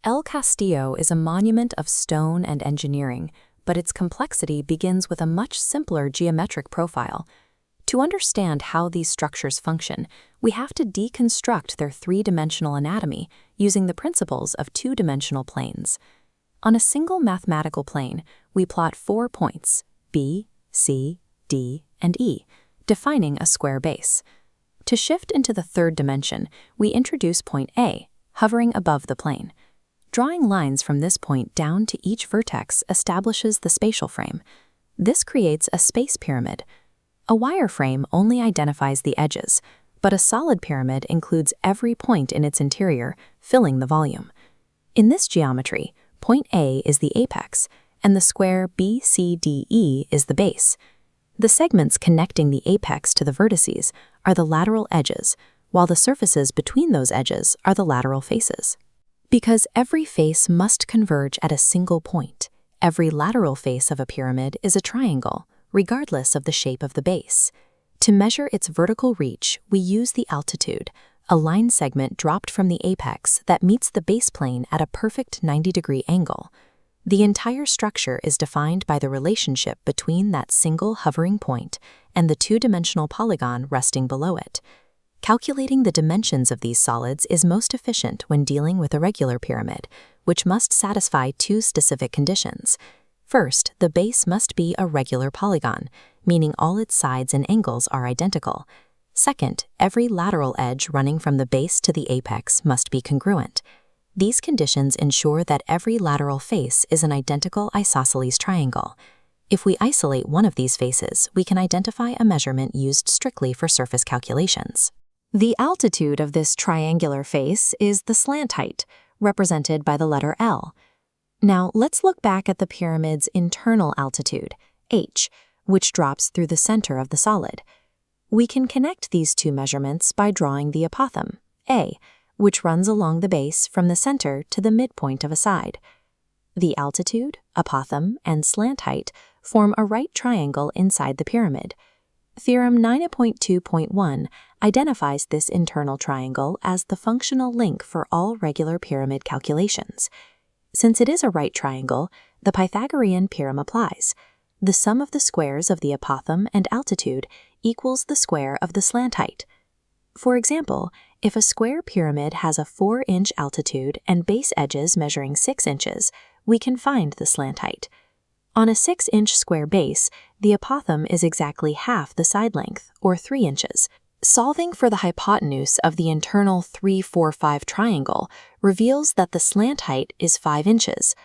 El Castillo is a monument of stone and engineering, but its complexity begins with a much simpler geometric profile. To understand how these structures function, we have to deconstruct their three-dimensional anatomy using the principles of two-dimensional planes. On a single mathematical plane, we plot 4 points, B, C, D, and E, defining a square base. To shift into the third dimension, we introduce point A, hovering above the plane. Drawing lines from this point down to each vertex establishes the spatial frame. This creates a space pyramid. A wireframe only identifies the edges, but a solid pyramid includes every point in its interior, filling the volume. In this geometry, point A is the apex, and the square BCDE is the base. The segments connecting the apex to the vertices are the lateral edges, while the surfaces between those edges are the lateral faces. Because every face must converge at a single point, every lateral face of a pyramid is a triangle, regardless of the shape of the base. To measure its vertical reach, we use the altitude, a line segment dropped from the apex that meets the base plane at a perfect 90-degree angle. The entire structure is defined by the relationship between that single hovering point and the two-dimensional polygon resting below it. Calculating the dimensions of these solids is most efficient when dealing with a regular pyramid, which must satisfy two specific conditions. First, the base must be a regular polygon, meaning all its sides and angles are identical. Second, every lateral edge running from the base to the apex must be congruent. These conditions ensure that every lateral face is an identical isosceles triangle. If we isolate one of these faces, we can identify a measurement used strictly for surface calculations. The altitude of this triangular face is the slant height, represented by the letter L. Now, let's look back at the pyramid's internal altitude, h, which drops through the center of the solid. We can connect these two measurements by drawing the apothem, A, which runs along the base from the center to the midpoint of a side. The altitude, apothem, and slant height form a right triangle inside the pyramid. Theorem 9.2.1 identifies this internal triangle as the functional link for all regular pyramid calculations. Since it is a right triangle, the Pythagorean theorem applies. The sum of the squares of the apothem and altitude equals the square of the slant height. For example, if a square pyramid has a 4-inch altitude and base edges measuring 6 inches, we can find the slant height. On a 6-inch square base, the apothem is exactly half the side length, or 3 inches. Solving for the hypotenuse of the internal 3-4-5 triangle reveals that the slant height is 5 inches.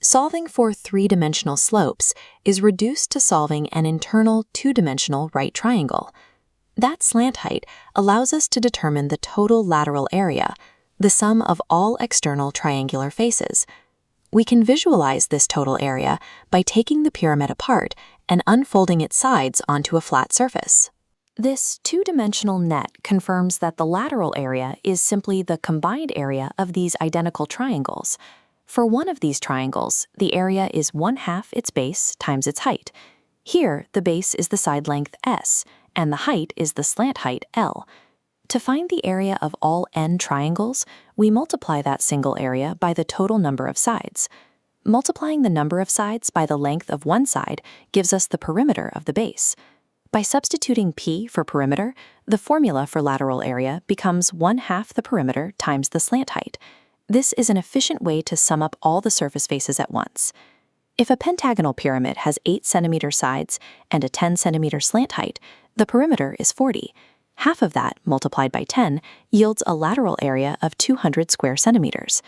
Solving for three-dimensional slopes is reduced to solving an internal two-dimensional right triangle. That slant height allows us to determine the total lateral area, the sum of all external triangular faces. We can visualize this total area by taking the pyramid apart and unfolding its sides onto a flat surface. This two-dimensional net confirms that the lateral area is simply the combined area of these identical triangles. For one of these triangles, the area is 1/2 its base times its height. Here, the base is the side length S, and the height is the slant height L. To find the area of all n triangles, we multiply that single area by the total number of sides. Multiplying the number of sides by the length of one side gives us the perimeter of the base. By substituting p for perimeter, the formula for lateral area becomes 1/2 the perimeter times the slant height. This is an efficient way to sum up all the surface faces at once. If a pentagonal pyramid has 8 centimeter sides and a 10 centimeter slant height, the perimeter is 40. Half of that, multiplied by 10, yields a lateral area of 200 square centimeters.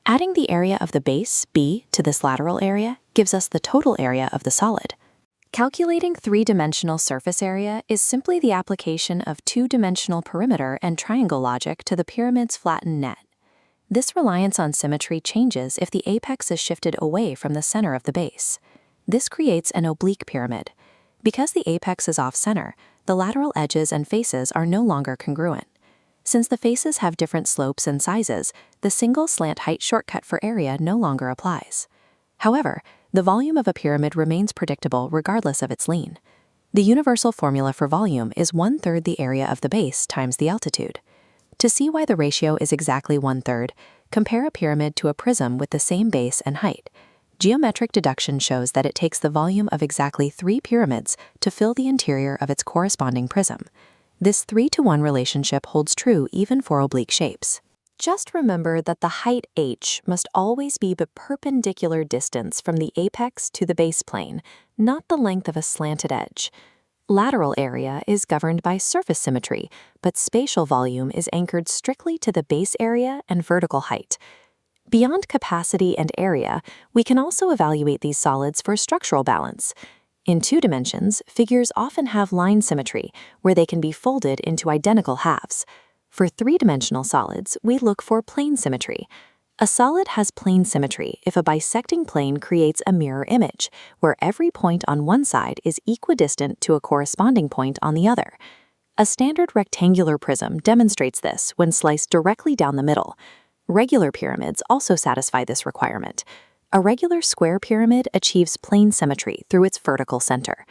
Adding the area of the base, B, to this lateral area gives us the total area of the solid. Calculating three-dimensional surface area is simply the application of two-dimensional perimeter and triangle logic to the pyramid's flattened net. This reliance on symmetry changes if the apex is shifted away from the center of the base. This creates an oblique pyramid. Because the apex is off-center, the lateral edges and faces are no longer congruent. Since the faces have different slopes and sizes, the single slant height shortcut for area no longer applies. However, the volume of a pyramid remains predictable regardless of its lean. The universal formula for volume is 1/3 the area of the base times the altitude. To see why the ratio is exactly 1/3, Compare a pyramid to a prism with the same base and height. Geometric deduction shows that it takes the volume of exactly 3 pyramids to fill the interior of its corresponding prism. This 3-to-1 relationship holds true even for oblique shapes. Just remember that the height h must always be the perpendicular distance from the apex to the base plane, not the length of a slanted edge. Lateral area is governed by surface symmetry, but spatial volume is anchored strictly to the base area and vertical height. Beyond capacity and area, we can also evaluate these solids for structural balance. In 2 dimensions, figures often have line symmetry, where they can be folded into identical halves. For 3-dimensional solids, we look for plane symmetry. A solid has plane symmetry if a bisecting plane creates a mirror image, where every point on one side is equidistant to a corresponding point on the other. A standard rectangular prism demonstrates this when sliced directly down the middle. Regular pyramids also satisfy this requirement. A regular square pyramid achieves plane symmetry through its vertical center.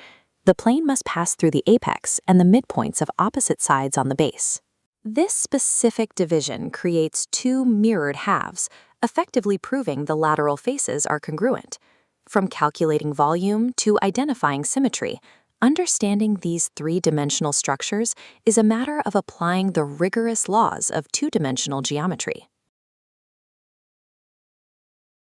The plane must pass through the apex and the midpoints of opposite sides on the base. This specific division creates 2 mirrored halves, effectively proving the lateral faces are congruent. From calculating volume to identifying symmetry, understanding these 3-dimensional structures is a matter of applying the rigorous laws of 2-dimensional geometry.